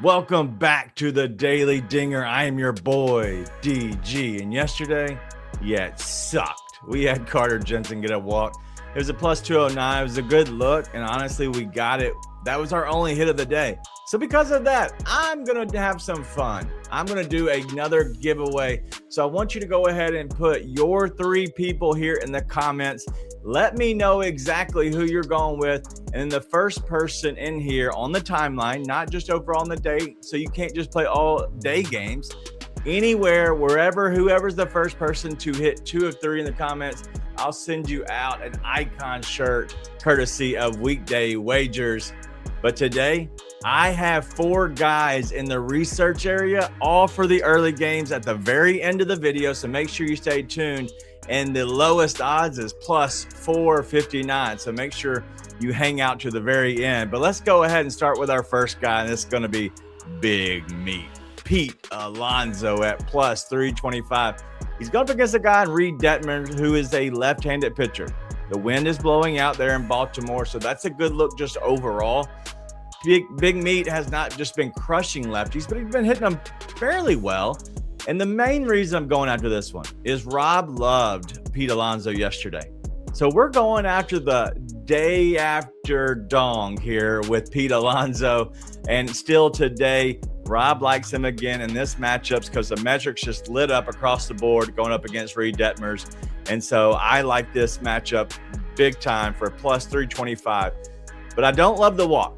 Welcome back to the Daily Dinger. I am your boy, DG. And yesterday, it sucked. We had Carter Jensen get a walk. It was a plus 209. It was a good look. And honestly, we got it. That was our only hit of the day. So because of that, I'm going to have some fun. I'm going to do another giveaway. So I want you to go ahead and put your 3 people here in the comments. Let me know exactly who you're going with. And then the first person in here on the timeline, not just over on the day, so you can't just play all day games. Anywhere, wherever, whoever's the first person to hit 2 of 3 in the comments, I'll send you out an icon shirt courtesy of Weekday Wagers. But today, I have 4 guys in the research area, all for the early games at the very end of the video. So make sure you stay tuned. And the lowest odds is plus 459. So make sure you hang out to the very end. But let's go ahead and start with our first guy. And it's going to be Big Meat. Pete Alonso at plus 325. He's going up against a guy in Reed Detmer, who is a left-handed pitcher. The wind is blowing out there in Baltimore, so that's a good look just overall. Big Meat has not just been crushing lefties, but he's been hitting them fairly well. And the main reason I'm going after this one is Rob loved Pete Alonso yesterday. So we're going after the day after dong here with Pete Alonso. And still today, Rob likes him again in this matchups because the metrics just lit up across the board going up against Reed Detmers. And so I like this matchup big time for plus 325. But I don't love the walk.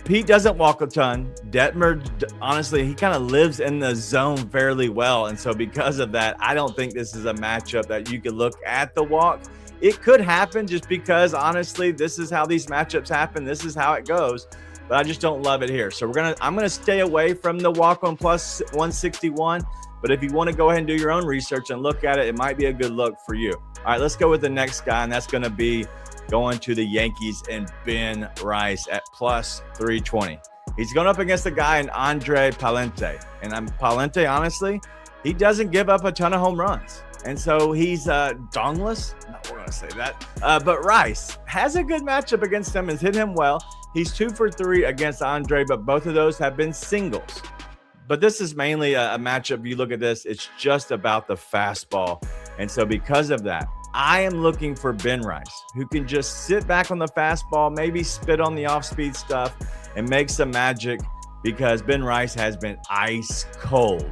Pete doesn't walk a ton. Detmer, honestly, he kind of lives in the zone fairly well. And so because of that, I don't think this is a matchup that you could look at the walk. It could happen just because, honestly, this is how these matchups happen. This is how it goes. But I just don't love it here. So I'm gonna stay away from the walk on plus 161. But if you want to go ahead and do your own research and look at it, it might be a good look for you. All right, let's go with the next guy, and that's going to be going to the Yankees and Ben Rice at plus 320. He's going up against a guy in Andre Palente. And Palente, honestly, he doesn't give up a ton of home runs. And so he's dongless. No, we're going to say that. But Rice has a good matchup against him and hit him well. He's 2 for 3 against Andre, but both of those have been singles. But this is mainly a matchup. You look at this, it's just about the fastball. And so because of that, I am looking for Ben Rice, who can just sit back on the fastball, maybe spit on the off-speed stuff and make some magic, because Ben Rice has been ice cold.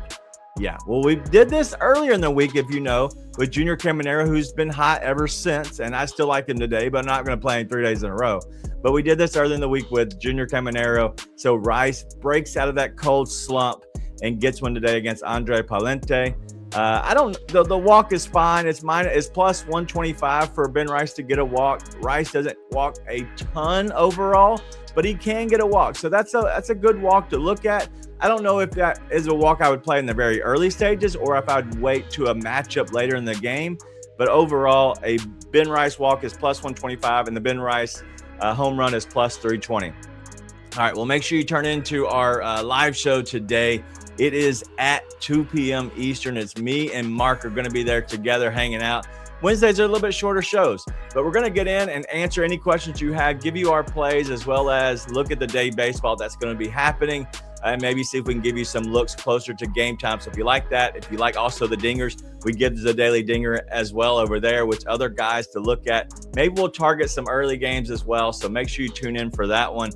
Yeah, well, we did this earlier in the week, if you know, with Junior Caminero, who's been hot ever since, and I still like him today, but I'm not going to play him 3 days in a row. But we did this earlier in the week with Junior Caminero, so Rice breaks out of that cold slump and gets one today against Andre Palente. The walk is fine. It's plus 125 for Ben Rice to get a walk. Rice doesn't walk a ton overall, but he can get a walk. So that's a good walk to look at. I don't know if that is a walk I would play in the very early stages or if I'd wait to a matchup later in the game. But overall, a Ben Rice walk is plus 125 and the Ben Rice home run is plus 320. All right, well, make sure you turn into our live show today. It is at 2 p.m. Eastern. It's me and Mark are going to be there together hanging out. Wednesdays are a little bit shorter shows, but we're going to get in and answer any questions you have, give you our plays, as well as look at the day baseball that's going to be happening, and maybe see if we can give you some looks closer to game time. So if you like that, if you like also the dingers, we give the Daily Dinger as well over there, which other guys to look at. Maybe we'll target some early games as well. So make sure you tune in for that one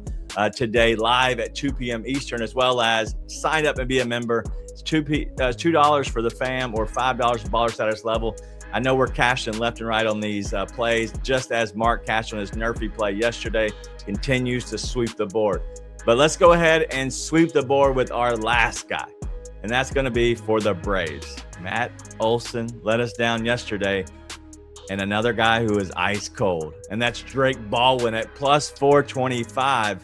today live at 2 p.m. Eastern, as well as sign up and be a member. It's $2 for the fam or $5 for baller status level. I know we're cashing left and right on these plays, just as Mark cashed on his Nerfy play yesterday, continues to sweep the board. But let's go ahead and sweep the board with our last guy, and that's going to be for the Braves. Matt Olson let us down yesterday, and another guy who is ice cold, and that's Drake Baldwin at plus 425.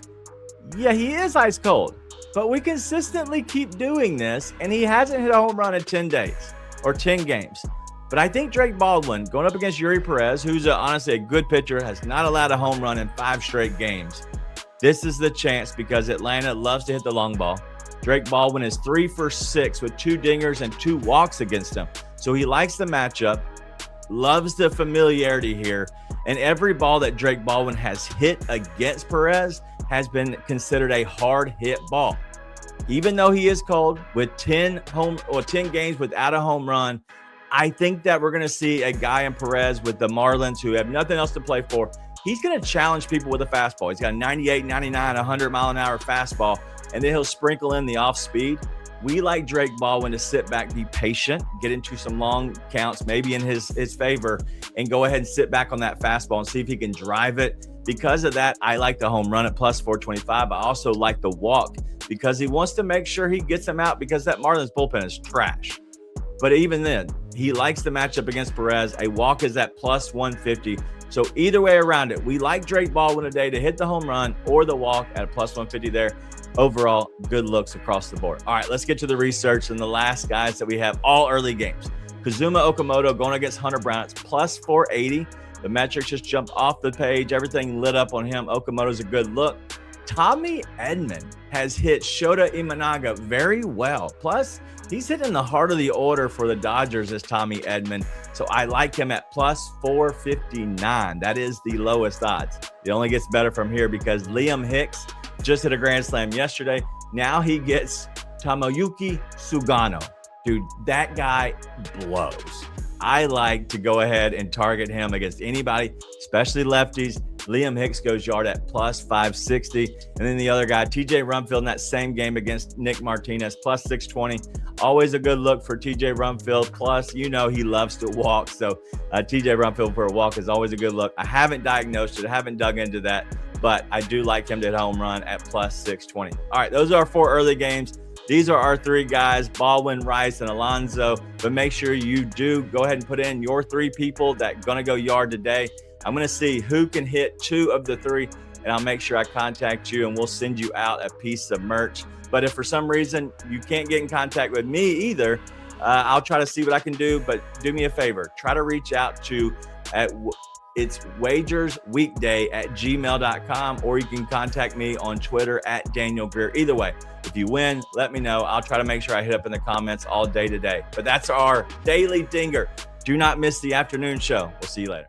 Yeah, he is ice cold, but we consistently keep doing this, and he hasn't hit a home run in 10 days or 10 games. But I think Drake Baldwin, going up against Yuri Perez, who's honestly a good pitcher, has not allowed a home run in 5 straight games. This is the chance because Atlanta loves to hit the long ball. Drake Baldwin is 3 for 6 with 2 dingers and 2 walks against him. So he likes the matchup, loves the familiarity here, and every ball that Drake Baldwin has hit against Perez has been considered a hard hit ball. even though he is cold with 10 games without a home run, I think that we're going to see a guy in Perez with the Marlins who have nothing else to play for. He's going to challenge people with a fastball. He's got a 98, 99, 100-mile-an-hour fastball, and then he'll sprinkle in the off speed. We like Drake Baldwin to sit back, be patient, get into some long counts, maybe in his favor, and go ahead and sit back on that fastball and see if he can drive it. Because of that, I like the home run at plus 425. I also like the walk because he wants to make sure he gets him out because that Marlins bullpen is trash. But even then, he likes the matchup against Perez. A walk is at plus 150. So either way around it, we like Drake Baldwin today to hit the home run or the walk at a plus 150 there. Overall, good looks across the board. All right, let's get to the research and the last guys that we have all early games. Kazuma Okamoto going against Hunter Brown. It's plus 480. The metrics just jumped off the page. Everything lit up on him. Okamoto's a good look. Tommy Edman has hit Shota Imanaga very well. Plus, he's hitting the heart of the order for the Dodgers as Tommy Edman. So I like him at plus 459. That is the lowest odds. It only gets better from here because Liam Hicks just hit a grand slam yesterday. Now he gets Tomoyuki Sugano. Dude, that guy blows. I like to go ahead and target him against anybody, especially lefties. Liam Hicks goes yard at plus 560. And then the other guy, TJ Rumfield, in that same game against Nick Martinez, plus 620. Always a good look for TJ Rumfield. Plus, you know he loves to walk. So TJ Rumfield for a walk is always a good look. I haven't diagnosed it. I haven't dug into that. But I do like him to hit home run at plus 620. All right, those are our 4 early games. These are our 3 guys, Baldwin, Rice, and Alonso. But make sure you do go ahead and put in your 3 people that are going to go yard today. I'm going to see who can hit 2 of the 3, and I'll make sure I contact you, and we'll send you out a piece of merch. But if for some reason you can't get in contact with me either, I'll try to see what I can do. But do me a favor. Try to reach out to it's wagersweekday@gmail.com, or you can contact me on Twitter @Daniel Greer. Either way, if you win, let me know. I'll try to make sure I hit up in the comments all day today. But that's our daily dinger. Do not miss the afternoon show. We'll see you later.